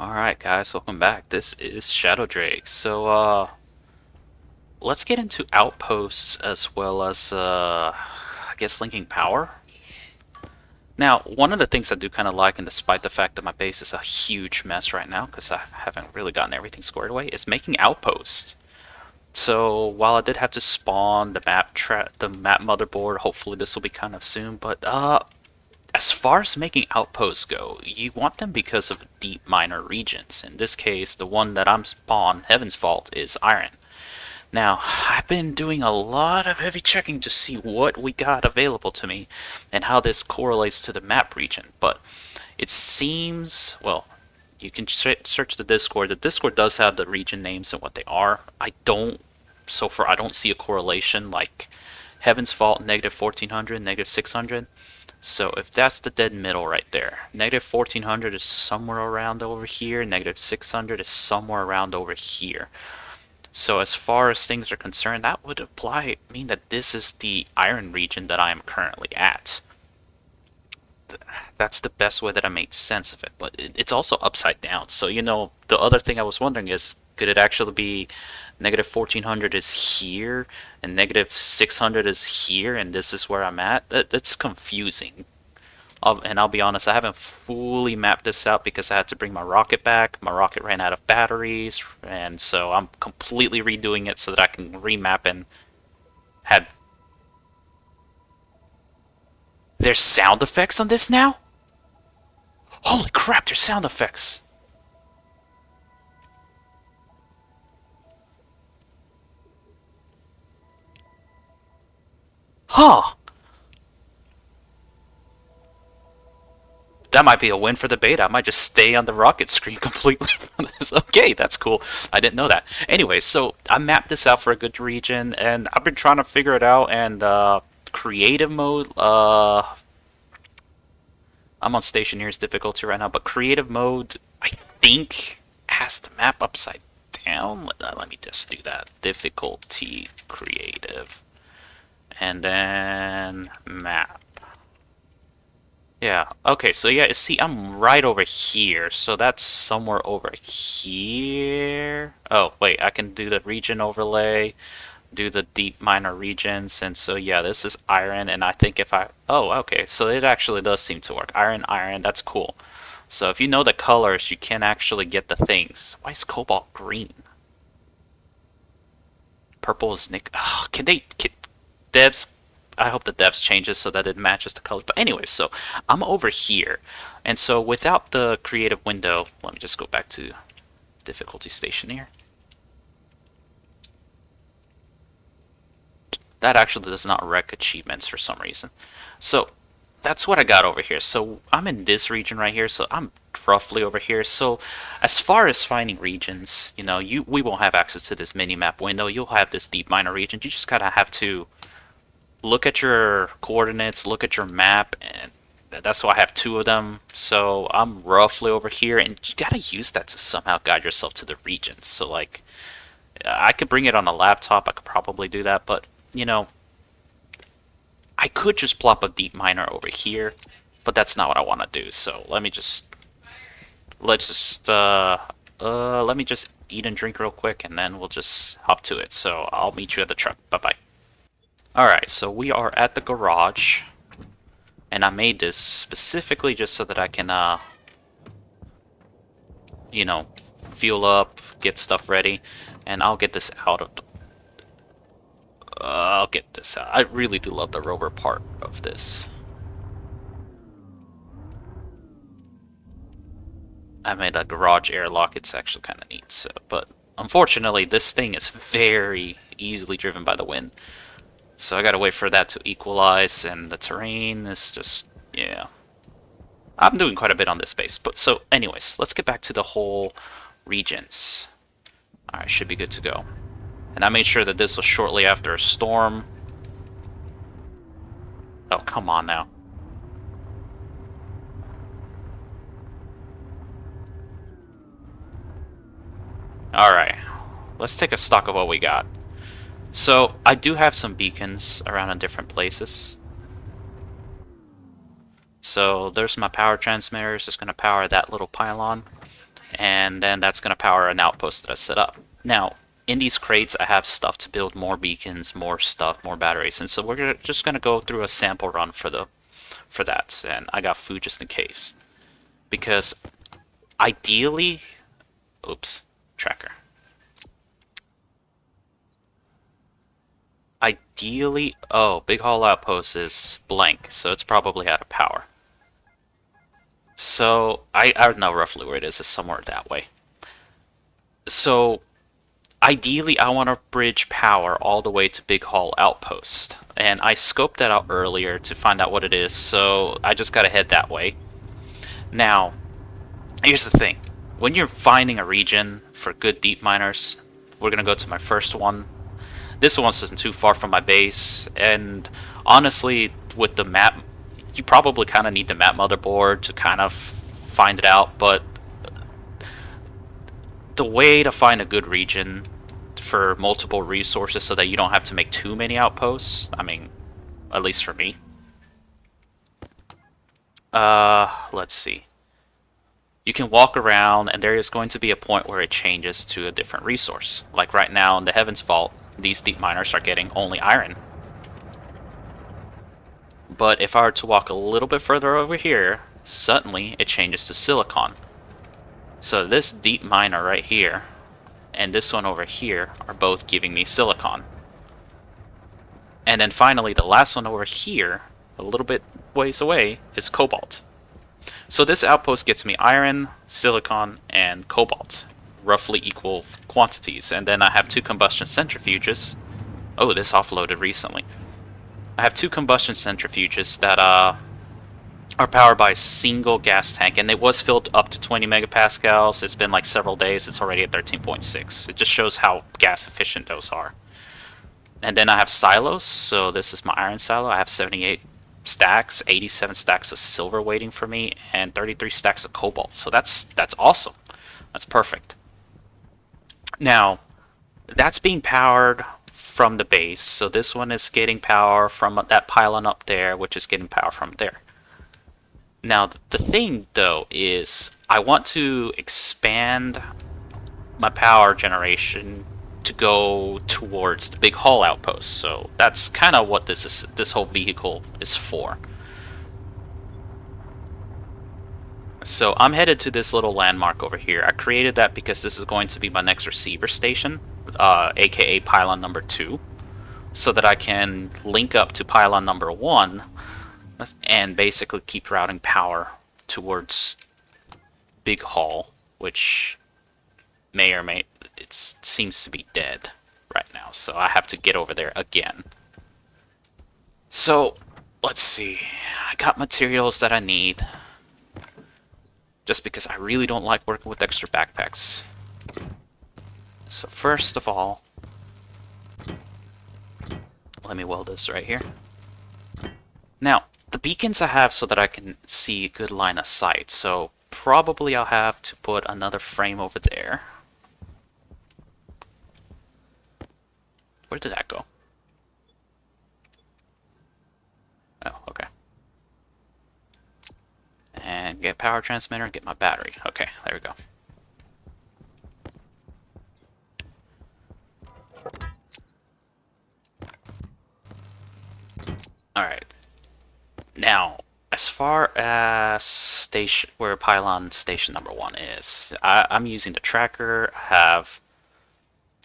Alright guys, welcome back. This is Shadow Drake. Let's get into Outposts as well as, I guess linking power. Now, one of the things I do kind of like, and despite the fact that my base is a huge mess right now, because I haven't really gotten everything squared away, is making Outposts. So, while I did have to spawn the map motherboard, hopefully this will be kind of soon, but, as far as making outposts go, you want them because of deep minor regions. In this case, the one that I'm spawned, Heaven's Vault, is iron. Now, I've been doing a lot of heavy checking to see what we got available to me and how this correlates to the map region, but it seems, well, you can search the Discord. The Discord does have the region names and what they are. So far, I don't see a correlation like Heaven's Vault, negative 1400, negative 600. So if that's the dead middle right there, negative 1400 is somewhere around over here, negative 600 is somewhere around over here. So as far as things are concerned, that would mean that this is the iron region that I am currently at. That's the best way that I make sense of it, but it's also upside down. So, the other thing I was wondering is, could it actually be negative 1400 is here, and negative 600 is here, and this is where I'm at? That's confusing. And I'll be honest, I haven't fully mapped this out because I had to bring my rocket back. My rocket ran out of batteries, and so I'm completely redoing it so that I can remap and have... There's sound effects on this now? Holy crap, there's sound effects! Huh! That might be a win for the beta. I might just stay on the rocket screen completely from this. Okay, that's cool. I didn't know that. Anyway, so I mapped this out for a good region, and I've been trying to figure it out, and creative mode, I'm on Stationeers difficulty right now, but creative mode, I think, has the map upside down. Let me just do that. Difficulty, creative, and then map. Yeah, okay, so yeah, see, I'm right over here, so that's somewhere over here. Oh, wait, I can do the region overlay, do the deep minor regions, and so yeah, this is iron, and I think if I... Oh, okay, so it actually does seem to work. Iron, iron, that's cool. So if you know the colors, you can actually get the things. Why is cobalt green? Purple is Nick... Oh, devs... I hope the devs changes so that it matches the colors. But anyway, so I'm over here. And so without the creative window, let me just go back to difficulty Stationeer. That actually does not rec achievements for some reason. So that's what I got over here. So I'm in this region right here, so I'm roughly over here. So as far as finding regions, we won't have access to this mini-map window. You'll have this deep minor region. You just kind of have to look at your coordinates, look at your map, and that's why I have two of them. So I'm roughly over here, and you gotta use that to somehow guide yourself to the regions. So like, I could bring it on a laptop, I could probably do that, but I could just plop a deep miner over here, but that's not what I want to do. So let me just let me just eat and drink real quick, and then we'll just hop to it. So I'll meet you at the truck. Bye bye. Alright, so we are at the garage, and I made this specifically just so that I can, fuel up, get stuff ready, and I'll get this out of the... I'll get this out. I really do love the Rover part of this. I made a garage airlock. It's actually kind of neat, so, but unfortunately, this thing is very easily driven by the wind. So I gotta wait for that to equalize, and the terrain is just, yeah. I'm doing quite a bit on this base, but so anyways, let's get back to the whole regions. Alright, should be good to go. And I made sure that this was shortly after a storm. Oh, come on now. Alright, let's take a stock of what we got. So, I do have some beacons around in different places. So, there's my power transmitters, just going to power that little pylon. and then that's going to power an outpost that I set up. Now, in these crates, I have stuff to build more beacons, more stuff, more batteries, and so we're just going to go through a sample run for that, and I got food just in case. Because ideally, oops, tracker. Ideally, oh, Big Hall Outpost is blank, so it's probably out of power. So, I know roughly where it is. It's somewhere that way. So, ideally, I want to bridge power all the way to Big Hall Outpost. And I scoped that out earlier to find out what it is, so I just gotta head that way. Now, here's the thing. When you're finding a region for good deep miners, we're gonna go to my first one. This one isn't too far from my base, and honestly, with the map, you probably kind of need the map motherboard to kind of find it out, but the way to find a good region for multiple resources so that you don't have to make too many outposts, I mean, at least for me. Let's see. You can walk around, and there is going to be a point where it changes to a different resource. Like right now in the Heavens Vault, these deep miners are getting only iron. But if I were to walk a little bit further over here, suddenly it changes to silicon. So this deep miner right here and this one over here are both giving me silicon. And then finally the last one over here, a little bit ways away, is cobalt. So this outpost gets me iron, silicon, and cobalt, roughly equal quantities. And then I have 2 combustion centrifuges. Oh, this offloaded recently. I have 2 combustion centrifuges that are powered by a single gas tank, and it was filled up to 20 megapascals. It's been like several days. It's already at 13.6. It just shows how gas efficient those are. And then I have silos. So this is my iron silo. I have 78 stacks, 87 stacks of silver waiting for me, and 33 stacks of cobalt. So that's awesome. That's perfect. Now, that's being powered from the base. So this one is getting power from that pylon up there, which is getting power from there. Now, the thing, though, is I want to expand my power generation to go towards the Big Hall Outpost. So that's kind of what this whole vehicle is for. So I'm headed to this little landmark over here. I created that because this is going to be my next receiver station, aka Pylon number 2, so that I can link up to Pylon number 1 and basically keep routing power towards Big Hall, which may or may... it seems to be dead right now, so I have to get over there again. So, let's see. I got materials that I need, just because I really don't like working with extra backpacks. So first of all, let me weld this right here. Now, the beacons I have so that I can see a good line of sight, so probably I'll have to put another frame over there. Where did that go? Oh, okay. And get power transmitter and get my battery. Okay, there we go. Alright. Now, as far as where Pylon station number 1 is, I'm using the tracker. I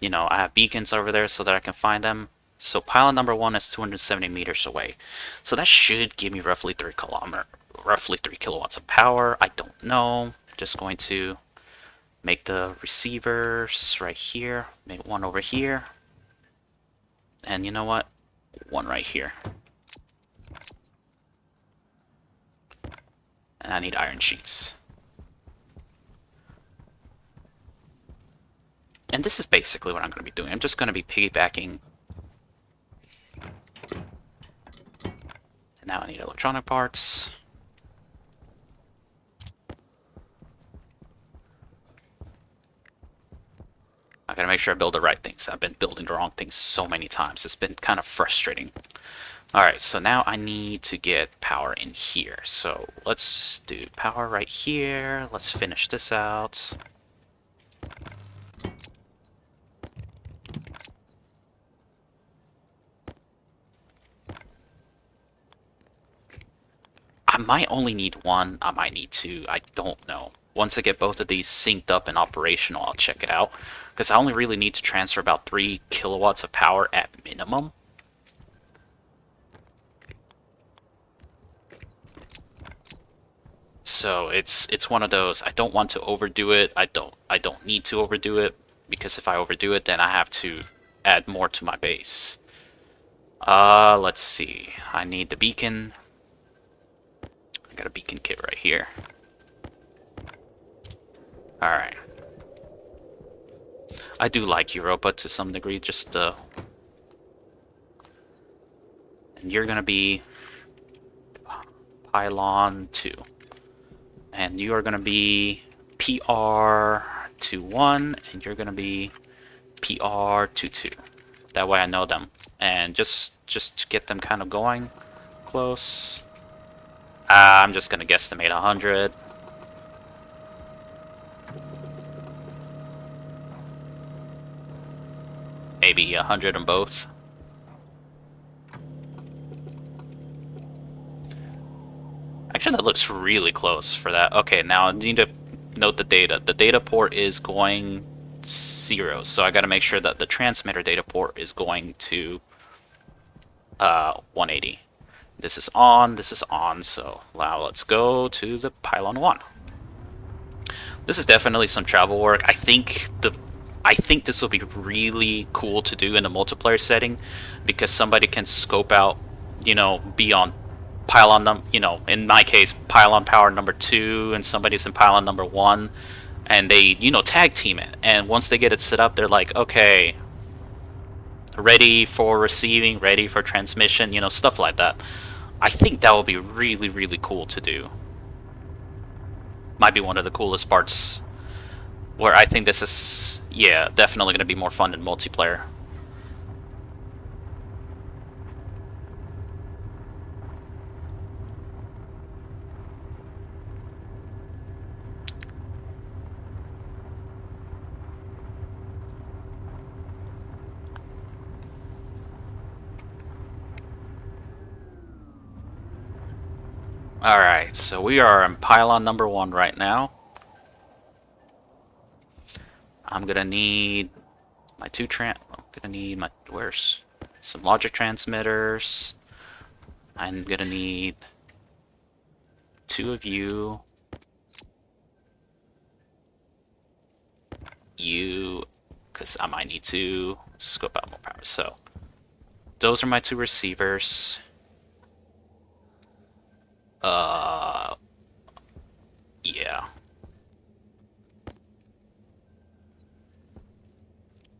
have beacons over there so that I can find them. So Pylon number 1 is 270 meters away. So that should give me roughly 3 kilowatts of power. I don't know. Just going to make the receivers right here. Make one over here. And you know what? One right here. And I need iron sheets. And this is basically what I'm going to be doing. I'm just going to be piggybacking. And now I need electronic parts. I gotta make sure I build the right things. I've been building the wrong things so many times. It's been kind of frustrating. Alright, so now I need to get power in here. So let's do power right here. Let's finish this out. might only need one. I might need two. I don't know. Once I get both of these synced up and operational, I'll check it out. Because I only really need to transfer about 3 kilowatts of power at minimum. So it's one of those. I don't want to overdo it. I don't need to overdo it, because if I overdo it, then I have to add more to my base. Let's see. I need the beacon. I got a beacon kit right here. Alright. I do like Europa to some degree, just and you're gonna be Pylon 2. And you are gonna be PR21, and you're gonna be PR22. That way I know them. And just to get them kind of going close, I'm just gonna guesstimate 100. Maybe 100 on both. Actually, that looks really close for that. Okay, now I need to note the data. The data port is going 0, so I gotta make sure that the transmitter data port is going to 180. This is on, so now let's go to the Pylon 1. This is definitely some travel work. I think this will be really cool to do in the multiplayer setting, because somebody can scope out, be on pylon in my case, pylon power number 2, and somebody's in pylon number 1, and they, tag team it. And once they get it set up, they're like, okay, ready for receiving, ready for transmission, stuff like that. I think that would be really, really cool to do. Might be one of the coolest parts, where I think this is, yeah, definitely going to be more fun in multiplayer. Alright, so we are in pylon number 1 right now. I'm gonna need my where's some logic transmitters. I'm gonna need 2 of you. Because I might need to scope out more power. So, those are my 2 receivers. Yeah.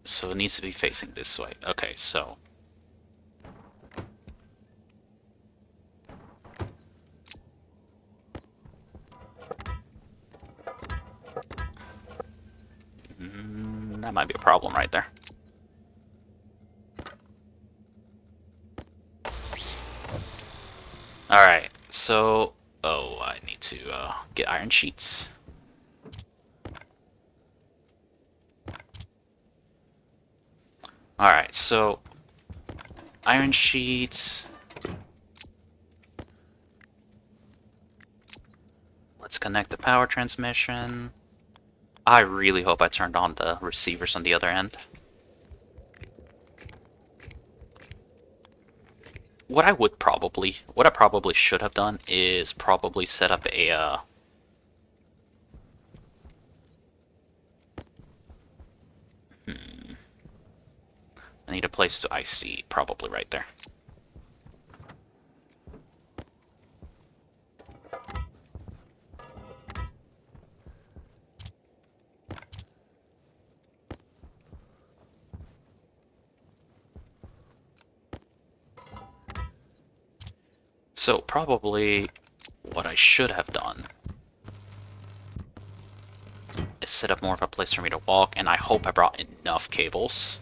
So it needs to be facing this way. Okay, so that might be a problem right there. Alright, so I need to get iron sheets. Alright, so iron sheets. Let's connect the power transmission. I really hope I turned on the receivers on the other end. What I probably should have done is probably set up a I need a place to IC, probably right there. So probably what I should have done is set up more of a place for me to walk, and I hope I brought enough cables.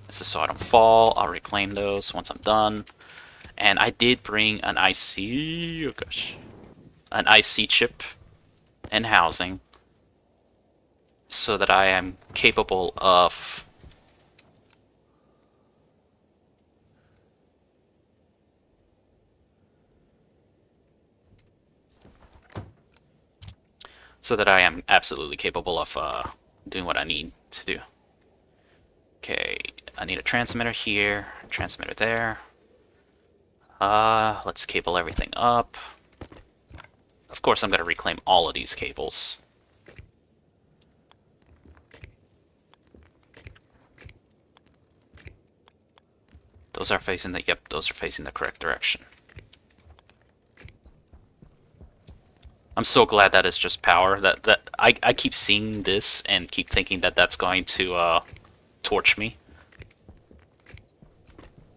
This is so I don't fall. I'll reclaim those once I'm done. And I did bring an IC, oh gosh, an IC chip and housing, so that I am capable of so that I am absolutely capable of doing what I need to do. Okay, I need a transmitter here, transmitter there. Let's cable everything up. Of course, I'm going to reclaim all of these cables. Those are facing the, yep, those are facing the correct direction. I'm so glad that it's just power. That I keep seeing this and keep thinking that that's going to torch me.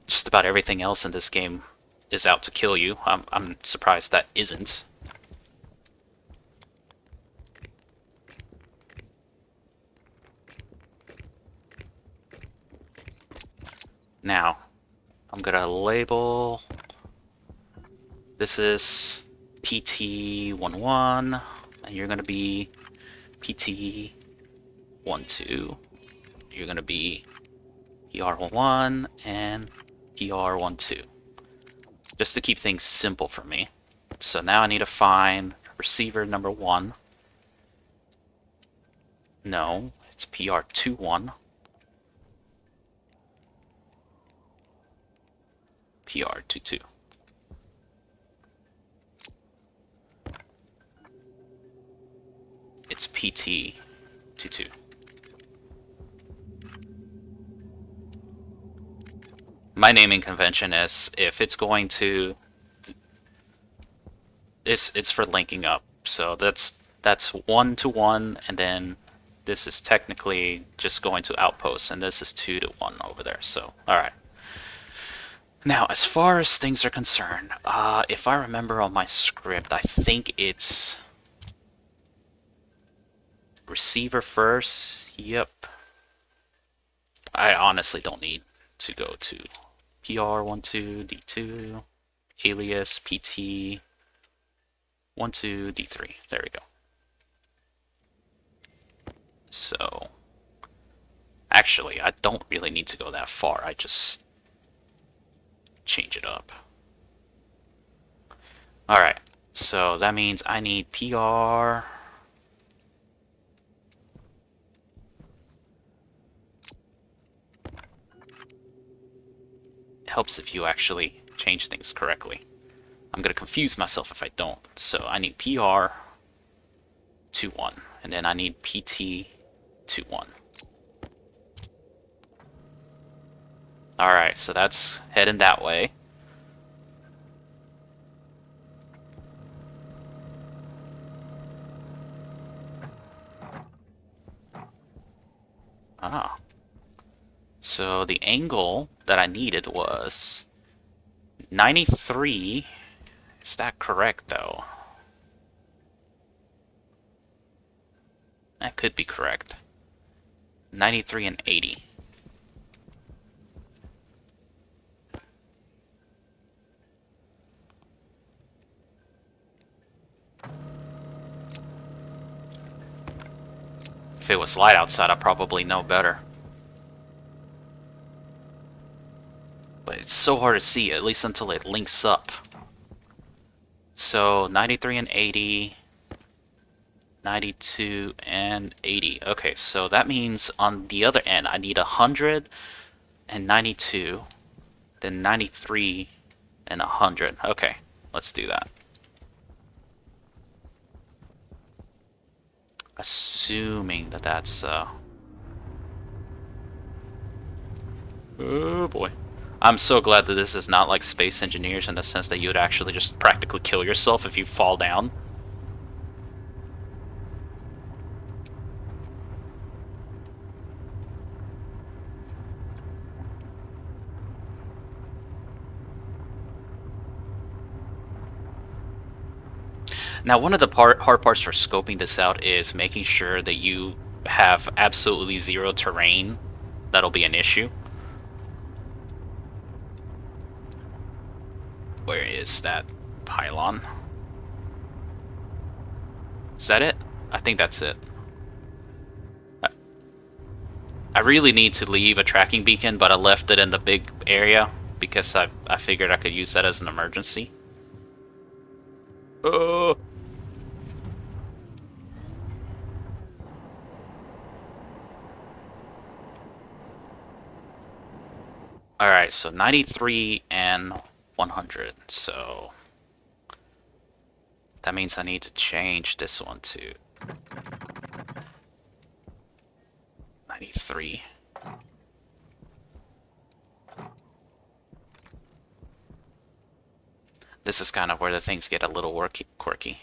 Just about everything else in this game is out to kill you. I'm surprised that isn't. Now, I'm gonna label. This is PT11, and you're gonna be PT12. You're gonna be PR11 and PR12. Just to keep things simple for me. So now I need to find receiver number 1. No, it's PR21. PR22. It's PT22. My naming convention is if it's going to, it's for linking up. So that's 1 to 1, and then this is technically just going to outposts, and this is 2 to 1 over there. So all right. Now, as far as things are concerned, if I remember on my script, I think it's receiver first. Yep. I honestly don't need to go to PR12, D2, alias, PT, 12, D3. There we go. So, actually, I don't really need to go that far. I just change it up. Alright, so that means I need PR. It helps if you actually change things correctly. I'm going to confuse myself if I don't. So I need PR 21, and then I need PT 21. Alright, so that's heading that way. Ah. So the angle that I needed was 93. Is that correct, though? That could be correct. 93 and 80. If it was light outside, I'd probably know better. But it's so hard to see, at least until it links up. So 93 and 80, 92 and 80. Okay, so that means on the other end, I need 100 and 92, then 93 and 100. Okay, let's do that. Assuming that that's, oh boy. I'm so glad that this is not like Space Engineers in the sense that you would actually just practically kill yourself if you fall down. Now, one of the hard parts for scoping this out is making sure that you have absolutely zero terrain. That'll be an issue. Where is that pylon? Is that it? I think that's it. I really need to leave a tracking beacon, but I left it in the big area because I figured I could use that as an emergency. Oh! Alright, so 93 and 100. So that means I need to change this one to 93. This is kind of where the things get a little quirky.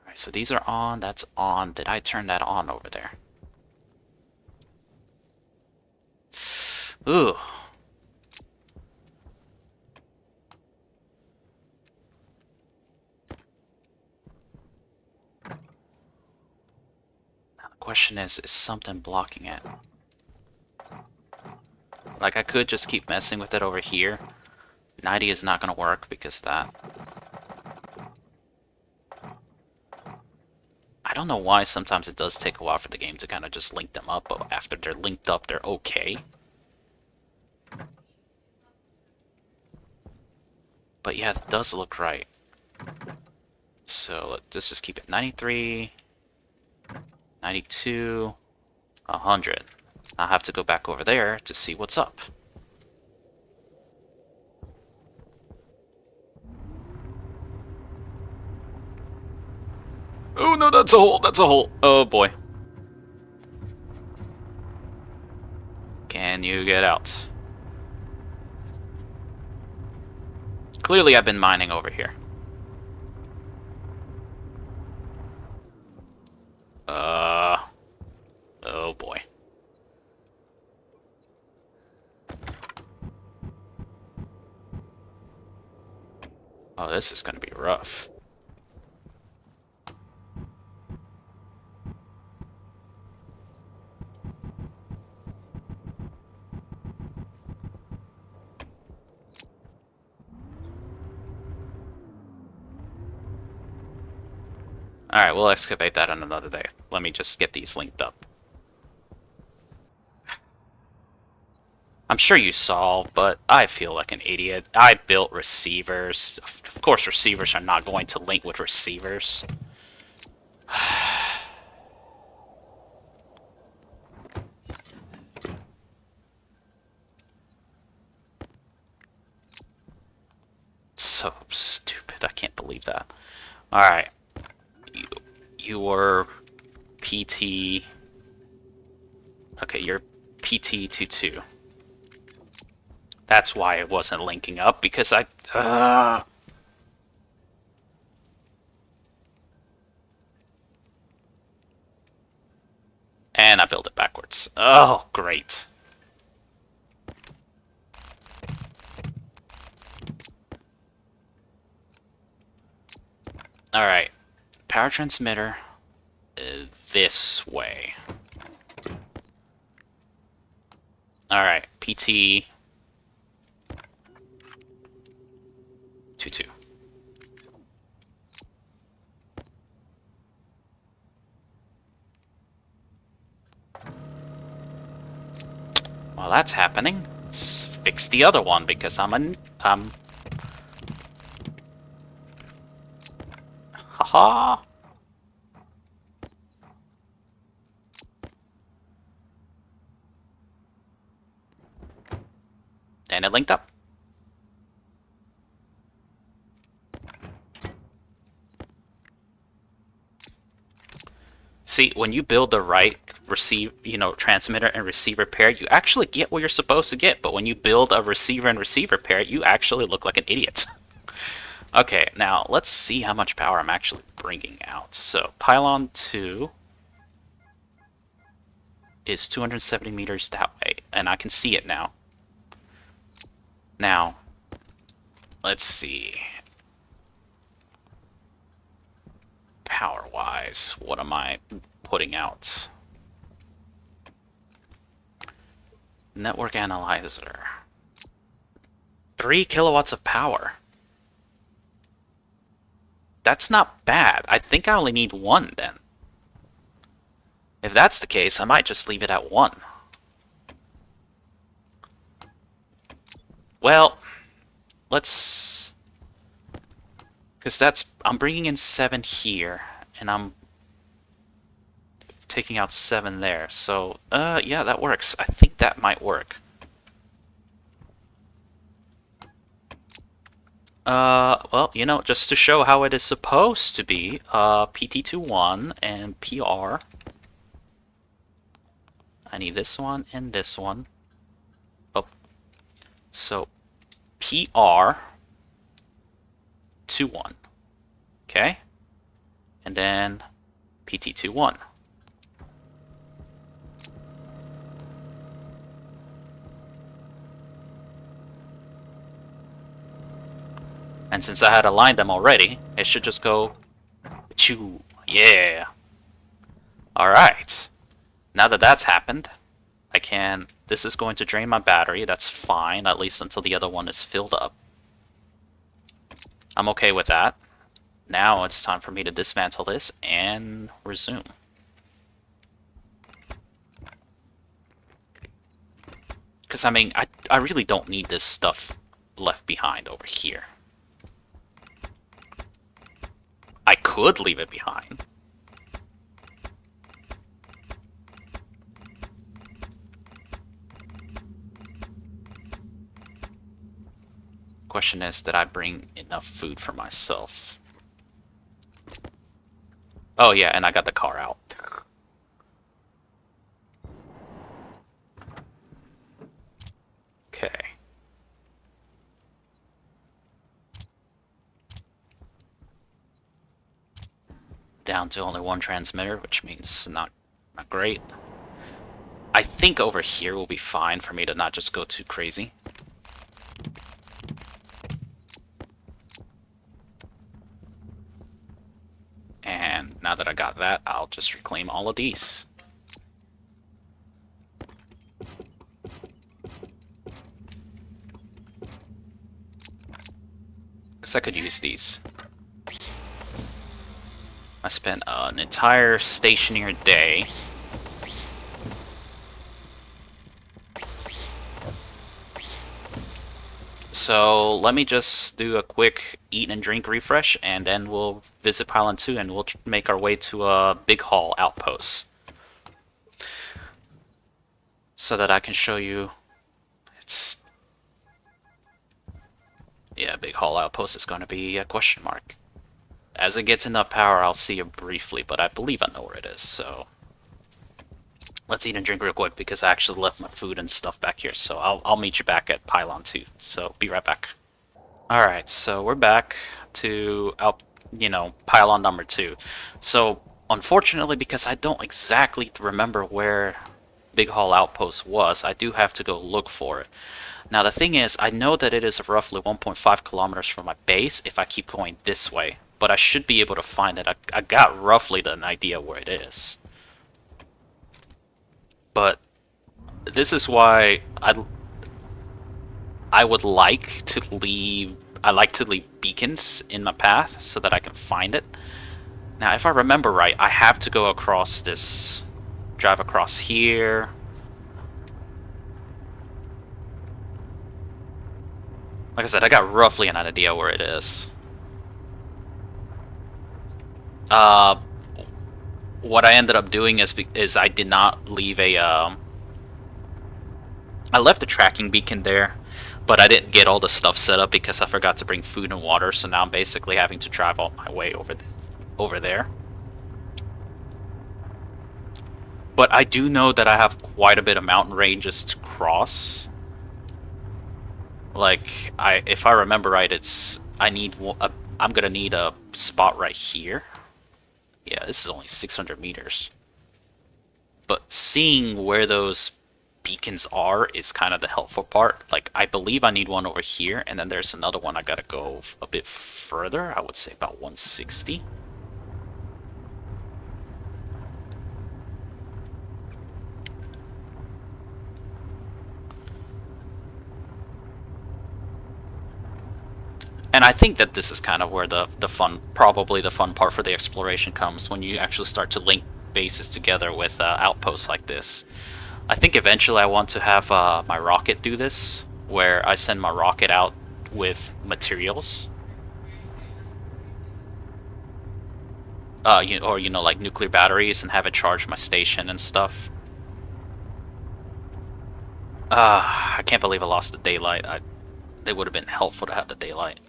Alright, so these are on, that's on. Did I turn that on over there? Ooh. Now the question is something blocking it? Like, I could just keep messing with it over here. 90 is not going to work because of that. I don't know why sometimes it does take a while for the game to kind of just link them up, but after they're linked up, they're okay. But yeah, it does look right. So let's just keep it 93, 92, 100. I'll have to go back over there to see what's up. Oh no, that's a hole, that's a hole. Oh boy. Can you get out? Clearly I've been mining over here. Oh boy. Oh, this is gonna be rough. Alright, we'll excavate that on another day. Let me just get these linked up. I'm sure you saw, but I feel like an idiot. I built receivers. Of course, receivers are not going to link with receivers. So stupid. I can't believe that. Alright. You were PT... Okay, you're PT22. That's why it wasn't linking up, because I... And I built it backwards. Oh, great. Alright. Power transmitter this way. Alright, PT 22. While that's happening, let's fix the other one because haha. And it linked up. See, when you build the right transmitter and receiver pair, you actually get what you're supposed to get. But when you build a receiver and receiver pair, you actually look like an idiot. Okay, now let's see how much power I'm actually bringing out. So, Pylon 2 is 270 meters that way, and I can see it now. Now, let's see. Power-wise, what am I putting out? Network analyzer. 3 kilowatts of power. That's not bad. I think I only need one then. If that's the case, I might just leave it at one. Well, let's... Because that's... I'm bringing in 7 here, and I'm taking out 7 there. So, yeah, that works. I think that might work. Well, you know, just to show how it is supposed to be, PT21 and PR. I need this one and this one. Oh, so PR 21, okay? And then PT21. And since I had aligned them already, it should just go... Choo. Yeah. Alright. Now that that's happened, I can... This is going to drain my battery. That's fine, at least until the other one is filled up. I'm okay with that. Now it's time for me to dismantle this and resume. Because, I mean, I really don't need this stuff left behind over here. I could leave it behind. Question is, did I bring enough food for myself? Oh yeah, and I got the car out. Okay. Down to only one transmitter, which means not great. I think over here will be fine for me to not just go too crazy. And now that I got that, I'll just reclaim all of these. Because I could use these. I spent an entire Stationeer day so let me just do a quick eat and drink refresh, and then we'll visit Pylon 2 and we'll make our way to a Big Hall Outpost. So that I can show you it's... Yeah, Big Hall Outpost is going to be a question mark. As it gets enough power, I'll see it briefly, but I believe I know where it is, so... Let's eat and drink real quick, because I actually left my food and stuff back here, so I'll meet you back at Pylon 2, so be right back. Alright, so we're back to, Pylon number 2. So, unfortunately, because I don't exactly remember where Big Hall Outpost was, I do have to go look for it. Now, the thing is, I know that it is roughly 1.5 kilometers from my base if I keep going this way, but I should be able to find it. I got roughly an idea where it is. But this is why I would like to leave... I like to leave beacons in my path so that I can find it. Now, if I remember right, I have to go across this... Drive across here. Like I said, I got roughly an idea where it is. What I ended up doing is I did not leave a... I left the tracking beacon there, but I didn't get all the stuff set up because I forgot to bring food and water, so now I'm basically having to drive all my way over there. But I do know that I have quite a bit of mountain ranges to cross. Like, if I remember right, I'm gonna need a spot right here. Yeah, this is only 600 meters. But seeing where those beacons are is kind of the helpful part. Like, I believe I need one over here, and then there's another one I gotta go a bit further. I would say about 160. And I think that this is kind of where the fun, probably the fun part for the exploration comes, when you actually start to link bases together with outposts like this. I think eventually I want to have my rocket do this, where I send my rocket out with materials. Or, like nuclear batteries, and have it charge my station and stuff. I can't believe I lost the daylight. They would have been helpful to have the daylight.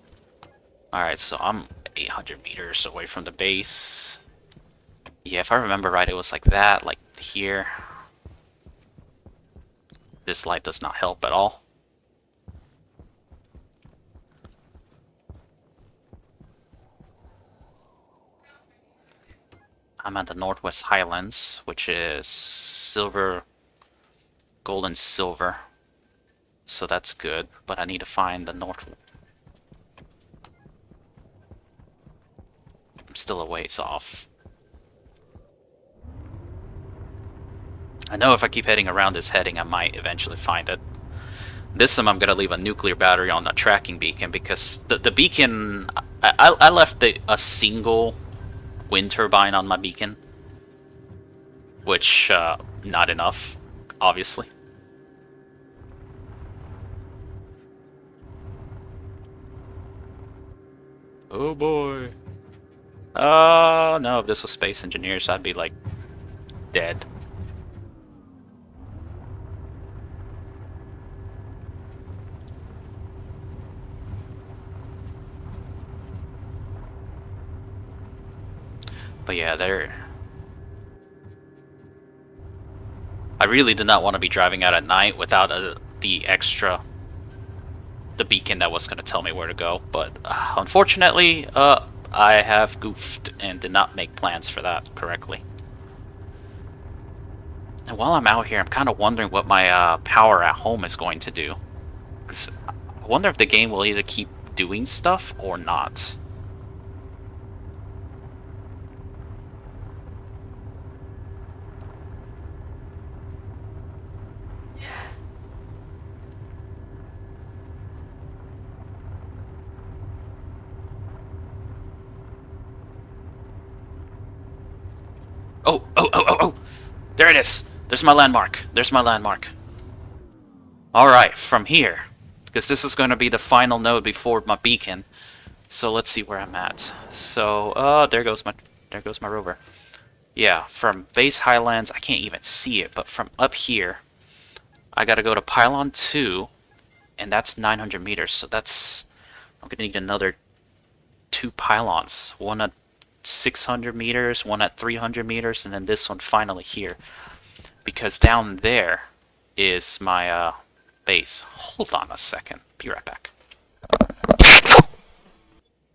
Alright, so I'm 800 meters away from the base. Yeah, if I remember right, it was like that, like here. This light does not help at all. I'm at the Northwest Highlands, which is silver, gold, and silver. So that's good, but I need to find the north. I'm still a ways off. I know if I keep heading around this heading, I might eventually find it. This time I'm going to leave a nuclear battery on the tracking beacon, because the beacon... I left a single wind turbine on my beacon. Which, not enough, obviously. Oh boy. Oh no, if this was Space Engineers, I'd be like dead. But yeah, I really did not want to be driving out at night without the beacon that was going to tell me where to go. But unfortunately, I have goofed and did not make plans for that correctly. And while I'm out here, I'm kind of wondering what my power at home is going to do. 'Cause I wonder if the game will either keep doing stuff or not. Oh, oh, oh, oh, oh! There it is! There's my landmark. There's my landmark. Alright, from here. Because this is going to be the final node before my beacon. So let's see where I'm at. So, there goes my rover. Yeah, from base highlands, I can't even see it, but from up here, I gotta go to Pylon 2, and that's 900 meters, so that's... I'm gonna need another 2 pylons. One at 600 meters, one at 300 meters, and then this one finally here. Because down there is my base. Hold on a second. Be right back.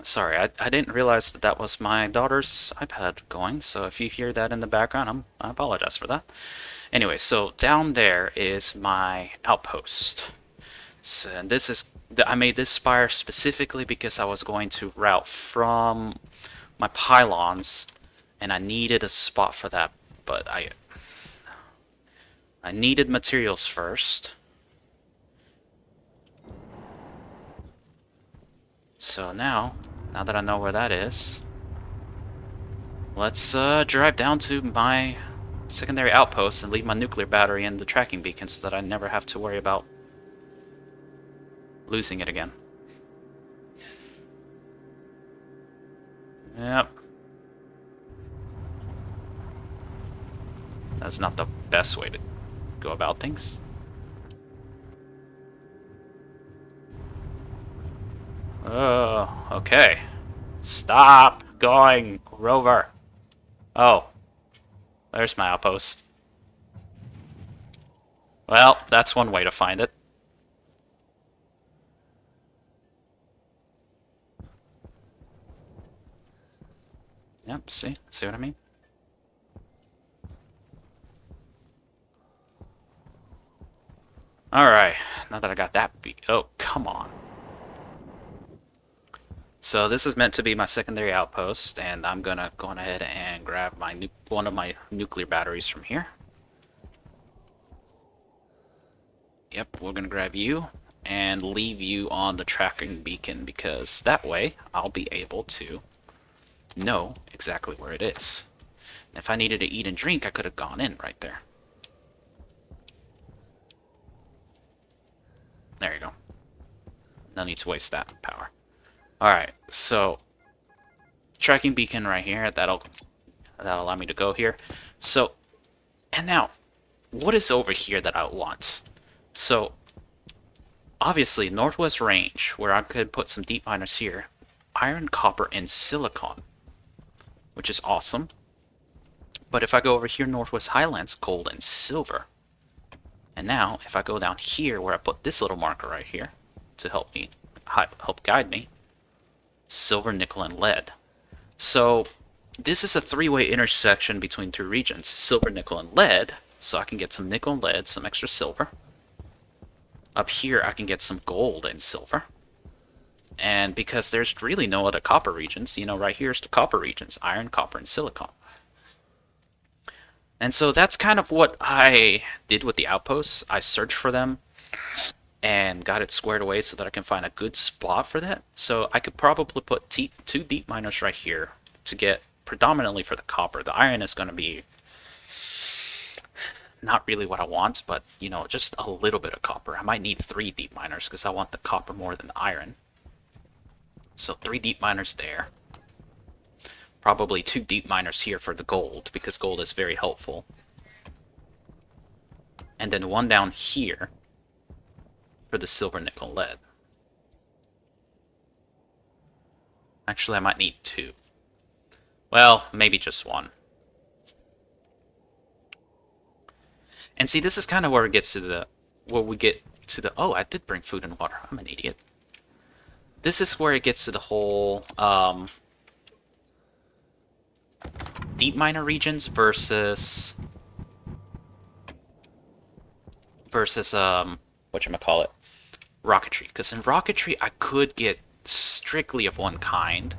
Sorry, I didn't realize that was my daughter's iPad going, so if you hear that in the background, I apologize for that. Anyway, so down there is my outpost. So, and this is... I made this spire specifically because I was going to route from my pylons, and I needed a spot for that, but I needed materials first. So now that I know where that is, let's drive down to my secondary outpost and leave my nuclear battery in the tracking beacon so that I never have to worry about losing it again. Yep. That's not the best way to go about things. Oh, okay. Stop going, Rover. Oh. There's my outpost. Well, that's one way to find it. Yep, see what I mean? Alright, now that I got that beat. Oh, come on. So this is meant to be my secondary outpost, and I'm gonna go on ahead and grab my one of my nuclear batteries from here. Yep, we're gonna grab you, and leave you on the tracking beacon, because that way I'll be able to know exactly where it is. If I needed to eat and drink, I could have gone in right there. There you go. No need to waste that power. Alright, so tracking beacon right here, that'll allow me to go here. So, and now, what is over here that I want? So, obviously, northwest range, where I could put some deep miners here, iron, copper, and silicon, which is awesome. But if I go over here, northwest highlands, gold and silver. And now, if I go down here, where I put this little marker right here to help guide me, silver, nickel, and lead. So this is a three-way intersection between two regions, silver, nickel, and lead. So I can get some nickel and lead, some extra silver. Up here, I can get some gold and silver. And because there's really no other copper regions, you know, right here's the copper regions, iron, copper, and silicon. And so that's kind of what I did with the outposts. I searched for them and got it squared away so that I can find a good spot for that. So I could probably put two deep miners right here to get predominantly for the copper. The iron is going to be not really what I want, but, you know, just a little bit of copper. I might need 3 deep miners because I want the copper more than the iron. So 3 deep miners there. Probably 2 deep miners here for the gold, because gold is very helpful. And then 1 down here for the silver, nickel, lead. Actually, I might need 2. Well, maybe just 1. And see, this is kind of where it gets to the... Oh, I did bring food and water. I'm an idiot. This is where it gets to the whole... deep miner regions versus whatchamacallit, rocketry. Because in rocketry, I could get strictly of one kind,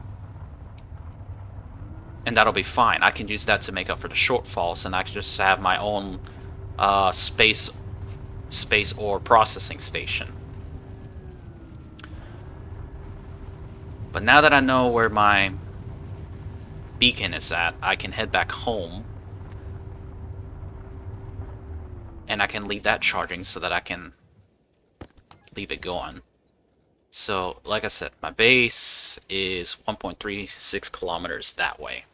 and that'll be fine. I can use that to make up for the shortfalls, and I can just have my own space or processing station. But now that I know where my beacon is at, I can head back home, and I can leave that charging so that I can leave it going. So, like I said, my base is 1.36 kilometers that way.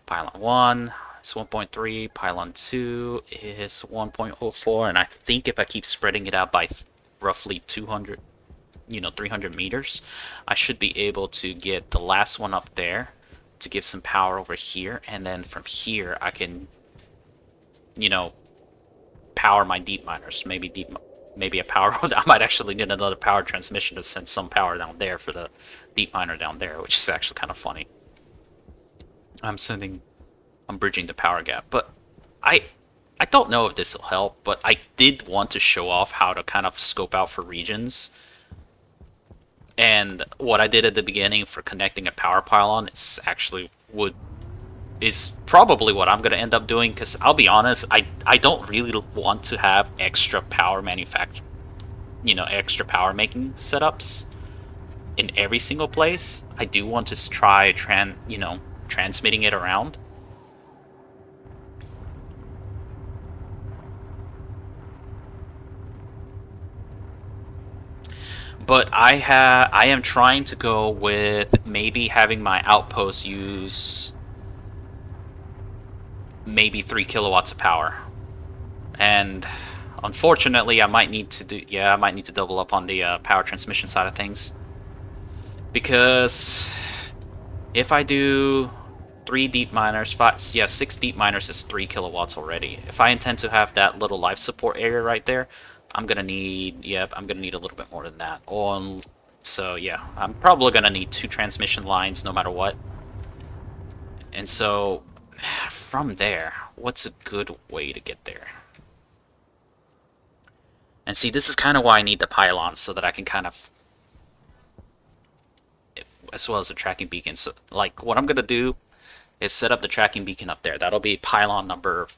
Pylon 1 is 1.3, Pylon 2 is 1.04, and I think if I keep spreading it out by roughly 200, 300 meters, I should be able to get the last one up there to give some power over here, and then from here I can, power my deep miners. Maybe a power. I might actually need another power transmission to send some power down there for the deep miner down there, which is actually kind of funny. I'm bridging the power gap, but I don't know if this will help, but I did want to show off how to kind of scope out for regions. And what I did at the beginning for connecting a power pylon is probably what I'm going to end up doing, because I'll be honest, I don't really want to have extra power extra power making setups in every single place. I do want to try transmitting it around. But I am trying to go with maybe having my outpost use maybe 3 kilowatts of power. And unfortunately, I might need to double up on the power transmission side of things. Because if I do 3 deep miners, 6 deep miners is 3 kilowatts already. If I intend to have that little life support area right there, I'm gonna need a little bit more than that. So yeah, I'm probably gonna need 2 transmission lines no matter what. And so from there, what's a good way to get there? And see, this is kind of why I need the pylons, so that I can kind of, as well as the tracking beacon. So like what I'm gonna do is set up the tracking beacon up there. That'll be pylon number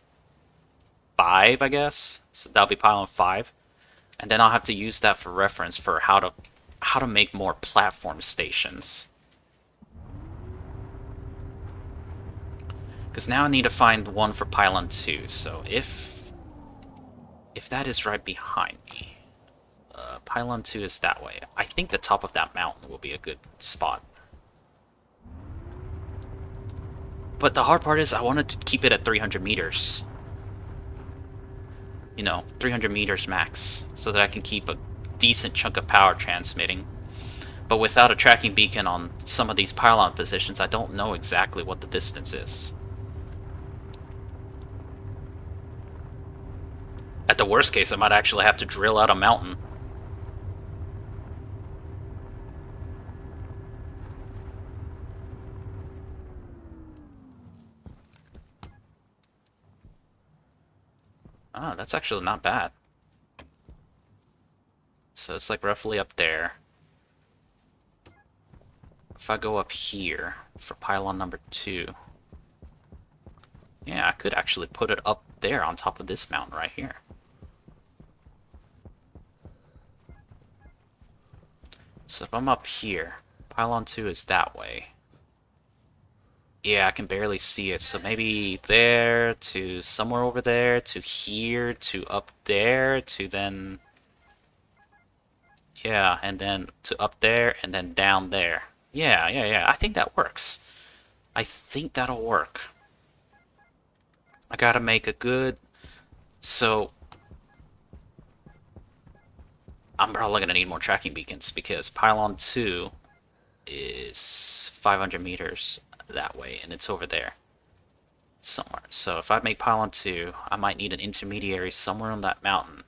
5, I guess. So that'll be pylon 5. And then I'll have to use that for reference for how to make more platform stations. Because now I need to find one for Pylon 2. So if that is right behind me, Pylon 2 is that way. I think the top of that mountain will be a good spot. But the hard part is I wanted to keep it at 300 meters. You know, 300 meters max, so that I can keep a decent chunk of power transmitting. But without a tracking beacon on some of these pylon positions, I don't know exactly what the distance is. At the worst case, I might actually have to drill out a mountain. Ah, that's actually not bad. So it's like roughly up there. If I go up here for pylon number 2, yeah, I could actually put it up there on top of this mountain right here. So if I'm up here, pylon 2 is that way. Yeah, I can barely see it, so maybe there to somewhere over there to here to up there to then... Yeah, and then to up there and then down there. Yeah, I think that works. I think that'll work. I gotta make a good... So... I'm probably gonna need more tracking beacons because pylon 2 is 500 meters that way, and it's over there somewhere. So if I make pylon 2, I might need an intermediary somewhere on that mountain.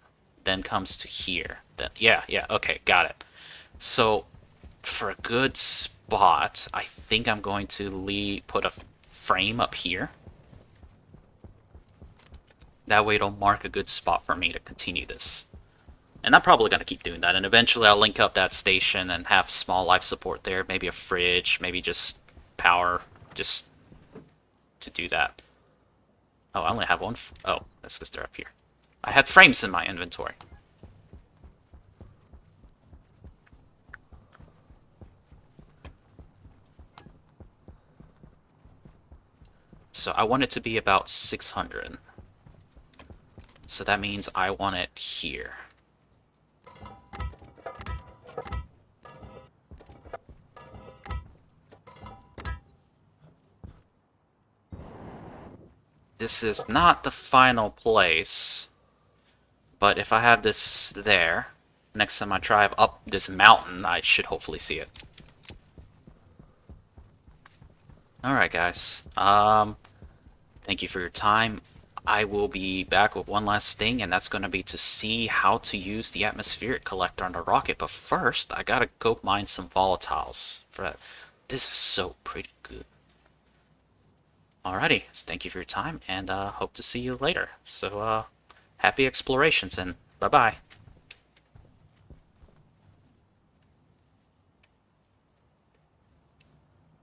Then comes to here. Then yeah, okay, got it. So for a good spot, I think I'm going to put a frame up here. That way it'll mark a good spot for me to continue this. And I'm probably going to keep doing that, and eventually I'll link up that station and have small life support there, maybe a fridge, maybe just power, just to do that. Oh, I only have one. Oh, that's because they're up here. I had frames in my inventory. So I want it to be about 600. So that means I want it here. This is not the final place, but if I have this there, next time I drive up this mountain, I should hopefully see it. Alright guys, thank you for your time. I will be back with one last thing, and that's going to be to see how to use the atmospheric collector on the rocket. But first, I gotta go mine some volatiles. This is so pretty good. Alrighty, so thank you for your time, and hope to see you later. So, happy explorations, and bye-bye.